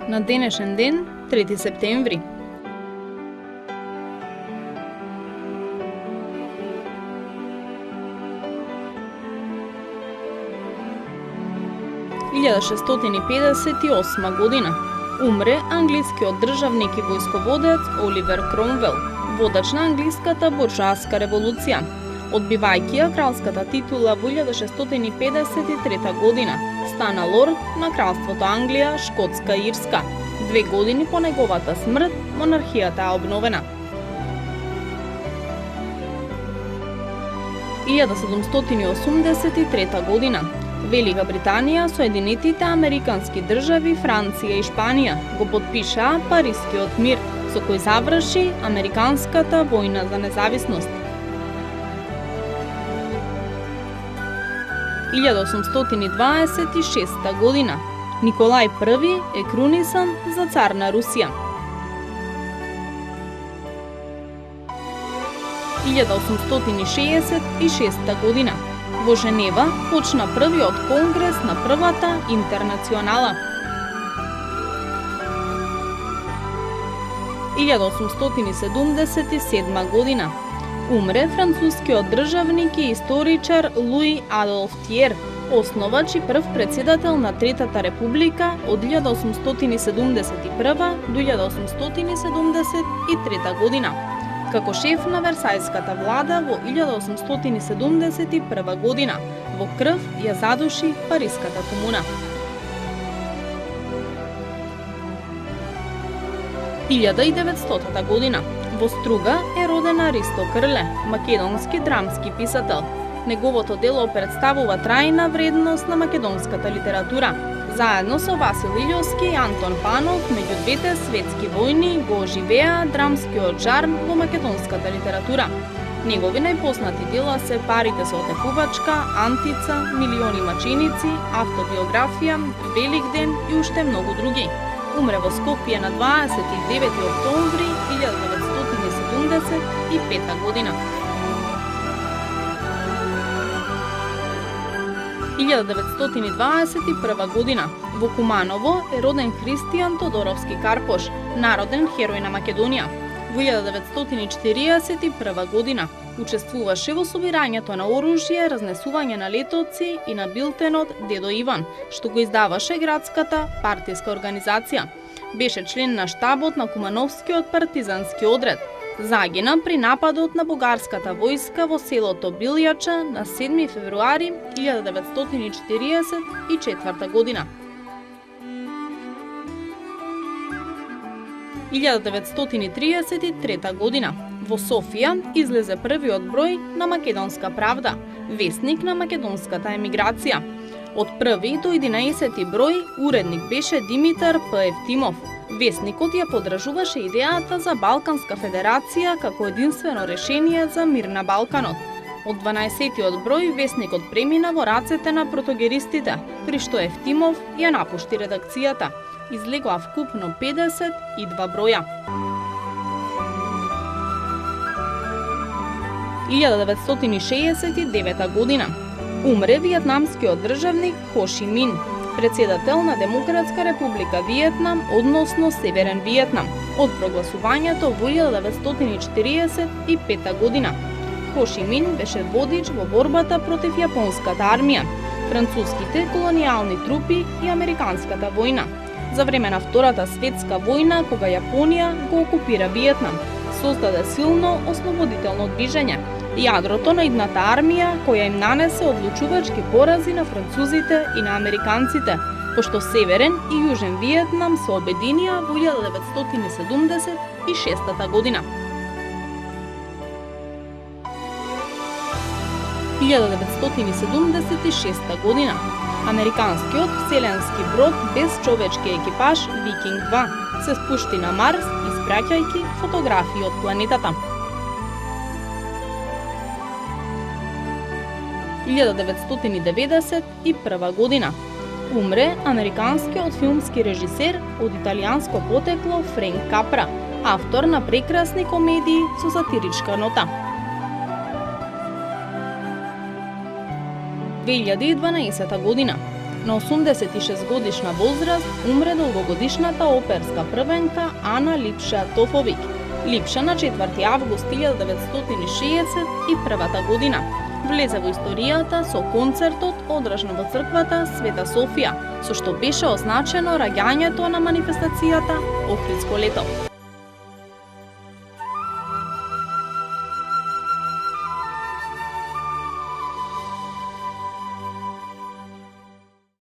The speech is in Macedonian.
на денешен ден, 3 септември. Илјада 658 година умре англискиот државник и војсководец Оливер Кромвел, водач на англиската буржоаска револуција, одбивајќи ја кралската титула во 1653 година, стана лорд на кралството Англија, Шкотска и Ирска. 2 години по неговата смрт, монархијата е обновена. 1783 година Велика Британија, Соединетите Американски држави, Франција и Шпанија го подпишаа Парискиот мир, со кој заврши Американската војна за независност. 1826 година Николај I е крунисан за цар на Русија. 1866 година во Женева почна првиот конгрес на првата интернационала. 1877 година умре францускиот државник и историчар Луи Адолф Тиер, основач и прв председател на Третата република од 1871 до 1873 година. Како шеф на Версајската влада во 1871 година, во крв ја задуши Париската комуна. 1900 година во Струга е роден Аристо Крле, македонски драмски писател. Неговото дело представува трајна вредност на македонската литература. Заедно со Васил Илјовски и Антон Панов, меѓу двете светски војни го оживеа драмскиот жарм во македонската литература. Негови најпознати дела се Парите со отекувачка, Антица, Милиони маченици, Автобиографија, Велик ден и уште многу други. Умре во Скопје на 29 октомври 1975 година. 1921 година во Куманово е роден Христијан Тодоровски Карпош, народен херој на Македонија. Во 1941 година учествуваше во собирањето на оружје, разнесување на летоци и на билтенот Дедо Иван, што го издаваше градската партиска организација. Беше член на штабот на Кумановскиот партизански одред. Загина при нападот на бугарската војска во селото Билјача на 7 февруари 1944 година. 1933 година во Софија излезе првиот број на Македонска правда, весник на македонската емиграција. Од 1 до 11 број уредник беше Димитар П. Евтимов. Весникот ја поддржуваше идејата за Балканска федерација како единствено решение за мир на Балканот. Од 12-тиот број весникот премина во рацете на протогеристите, при што Евтимов ја напушти редакцијата. Излегоа вкупно 52 броја. 1969 година умре виетнамскиот државник Хо Ши Мин, председател на Демократска република Виетнам, односно Северен Виетнам, од прогласувањето во 1945 година. Хо Ши Мин беше водич во борбата против јапонската армија, француските колонијални трупи и американската војна. За време на Втората светска војна, кога Јапонија го окупира Виетнам, создаде силно ослободително движење, јадрото на идната армија која им нанесе одлучувачки порази на французите и на американците, пошто Северен и Јужен Виетнам се обединија во 1976 година. 1976 година американскиот вселенски брод без човечки екипаж Викинг 2 се спушти на Марс, испраќајќи фотографии од планетата. 1991 година умре американскиот филмски режисер од италијанско потекло Френк Капра, автор на прекрасни комедии со сатиричка нота. 2012 година На 86 годишна возраст умре долгогодишната оперска првенка Ана Липша Тофовик. Липша на 4 август 1961 година влезе во историјата со концертот одржан во црквата Света Софија, со што беше означено раѓањето на манифестацијата Охридско лето.